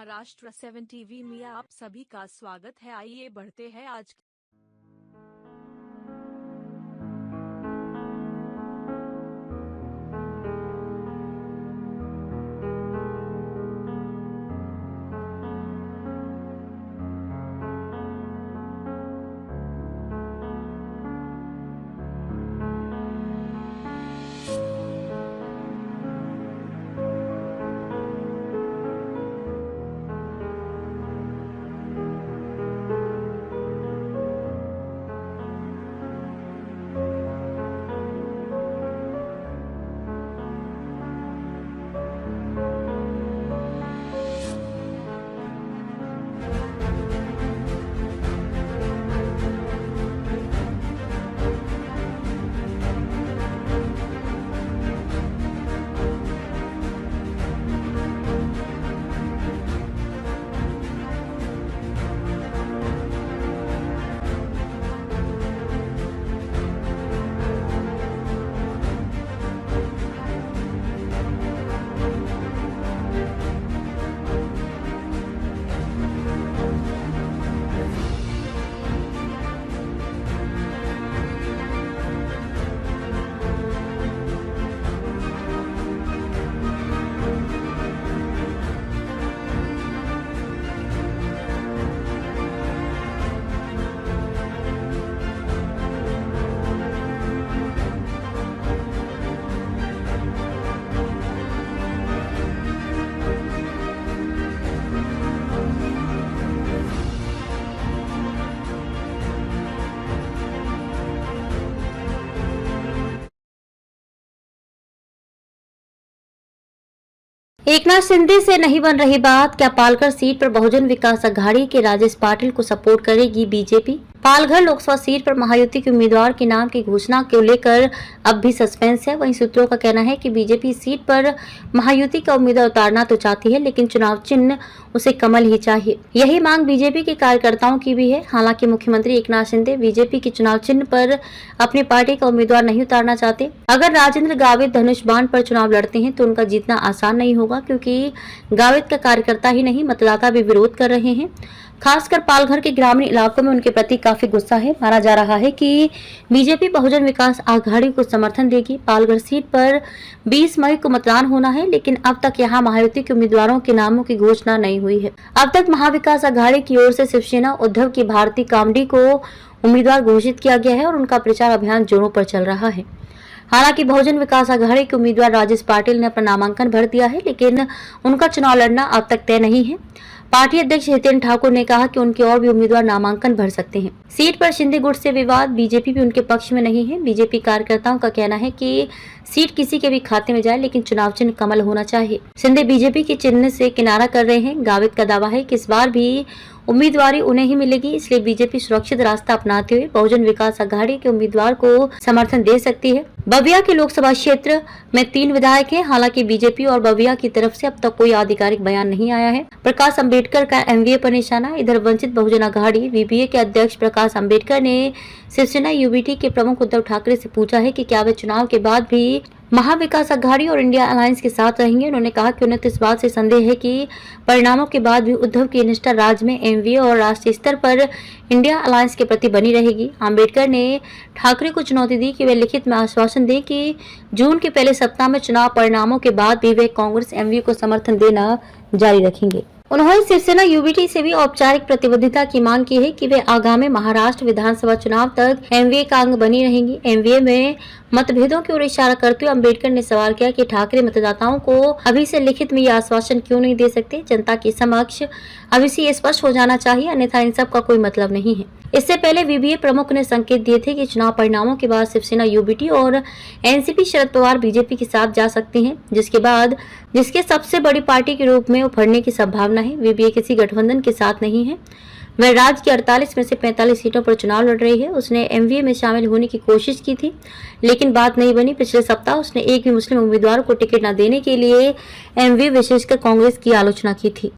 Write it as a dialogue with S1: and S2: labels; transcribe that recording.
S1: Maharashtra 7 TV में आप सभी का स्वागत है। आइए बढ़ते हैं आज
S2: एकनाथ शिंदे से नहीं बन रही बात। क्या पालघर सीट पर बहुजन विकास अघाड़ी के राजेश पाटिल को सपोर्ट करेगी बीजेपी? पालघर लोकसभा सीट पर महायुति के उम्मीदवार के नाम की घोषणा को लेकर अब भी सस्पेंस है। वहीं सूत्रों का कहना है कि बीजेपी सीट पर महायुति का उम्मीदवार उतारना तो चाहती है, लेकिन चुनाव चिन्ह उसे कमल ही चाहिए। यही मांग बीजेपी के कार्यकर्ताओं की भी है। हालांकि मुख्यमंत्री एकनाथ शिंदे बीजेपी के चुनाव चिन्ह पर अपनी पार्टी का उम्मीदवार नहीं उतारना चाहते। अगर राजेंद्र गावित धनुष बाण पर चुनाव लड़ते हैं तो उनका जीतना आसान नहीं होगा, क्योंकि गावित का कार्यकर्ता ही नहीं मतदाता भी विरोध कर रहे हैं। खासकर पालघर के ग्रामीण इलाकों में उनके प्रति काफी गुस्सा है। माना जा रहा है कि बीजेपी बहुजन विकास अघाड़ी को समर्थन देगी। पालघर सीट पर 20 मई को मतदान होना है, लेकिन अब तक यहां महायुति के उम्मीदवारों के नामों की घोषणा नहीं हुई है। अब तक महाविकास अघाड़ी की ओर से शिवसेना उद्धव की भारती कामडी को उम्मीदवार घोषित किया गया है और उनका प्रचार अभियान जोरों पर चल रहा है। हालांकि बहुजन विकास अघाड़ी के उम्मीदवार राजेश पाटिल ने अपना नामांकन भर दिया है, लेकिन उनका चुनाव लड़ना अब तक तय नहीं है। पार्टी अध्यक्ष हितेंद्र ठाकुर ने कहा कि उनके और भी उम्मीदवार नामांकन भर सकते हैं। सीट पर शिंदे गुट से विवाद, बीजेपी भी उनके पक्ष में नहीं है। बीजेपी कार्यकर्ताओं का कहना है कि सीट किसी के भी खाते में जाए, लेकिन चुनाव चिन्ह कमल होना चाहिए। शिंदे बीजेपी के चिन्ह से किनारा कर रहे हैं। गावित का दावा है कि इस बार भी उम्मीदवारी उन्हें ही मिलेगी, इसलिए बीजेपी सुरक्षित रास्ता अपनाते हुए बहुजन विकास अघाड़ी के उम्मीदवार को समर्थन दे सकती है। बविया के लोकसभा क्षेत्र में 3 विधायक हैं। हालांकि बीजेपी और बविया की तरफ से अब तक कोई आधिकारिक बयान नहीं आया है। प्रकाश अम्बेडकर का एमवीए पर निशाना। इधर वंचित बहुजन अघाड़ी वीबीए के अध्यक्ष प्रकाश अम्बेडकर ने शिवसेना यूबीटी के प्रमुख उद्धव ठाकरे से पूछा है कि क्या वे चुनाव के बाद भी महाविकास अघाड़ी और इंडिया अलायंस के साथ रहेंगे। उन्होंने कहा कि उन्हें इस बात से संदेह है कि परिणामों के बाद भी उद्धव की निष्ठा राज्य में एमवीए और राष्ट्रीय स्तर पर इंडिया अलायंस के प्रति बनी रहेगी। अम्बेडकर ने ठाकरे को चुनौती दी कि वे लिखित में आश्वासन दें कि जून के पहले सप्ताह में चुनाव परिणामों के बाद भी वे कांग्रेस एमवीए को समर्थन देना जारी रखेंगे। उन्होंने शिवसेना यूबीटी से भी औपचारिक प्रतिबद्धता की मांग की है कि वे आगामी महाराष्ट्र विधानसभा चुनाव तक एमवीए का अंग बनी रहेंगी। एमवीए में मतभेदों की ओर इशारा करते हुए अम्बेडकर ने सवाल किया कि ठाकरे मतदाताओं को अभी से लिखित में यह आश्वासन क्यों नहीं दे सकते। जनता के समक्ष अभी से ये स्पष्ट हो जाना चाहिए, अन्यथा इन सब का कोई मतलब नहीं है। इससे पहले वीबीए प्रमुख ने संकेत दिए थे कि चुनाव परिणामों के बाद शिवसेना यूबीटी और एनसीपी शरद पवार बीजेपी के साथ जा सकते हैं, जिसके सबसे बड़ी पार्टी के रूप में उभरने की संभावना है। वीबीए किसी गठबंधन के साथ नहीं है। वह राज्य की 48 में से 45 सीटों पर चुनाव लड़ रही है। उसने एमवीए में शामिल होने की कोशिश की थी, लेकिन बात नहीं बनी। पिछले सप्ताह उसने एक भी मुस्लिम उम्मीदवार को टिकट न देने के लिए एमवीए विशेषकर कांग्रेस की आलोचना की थी।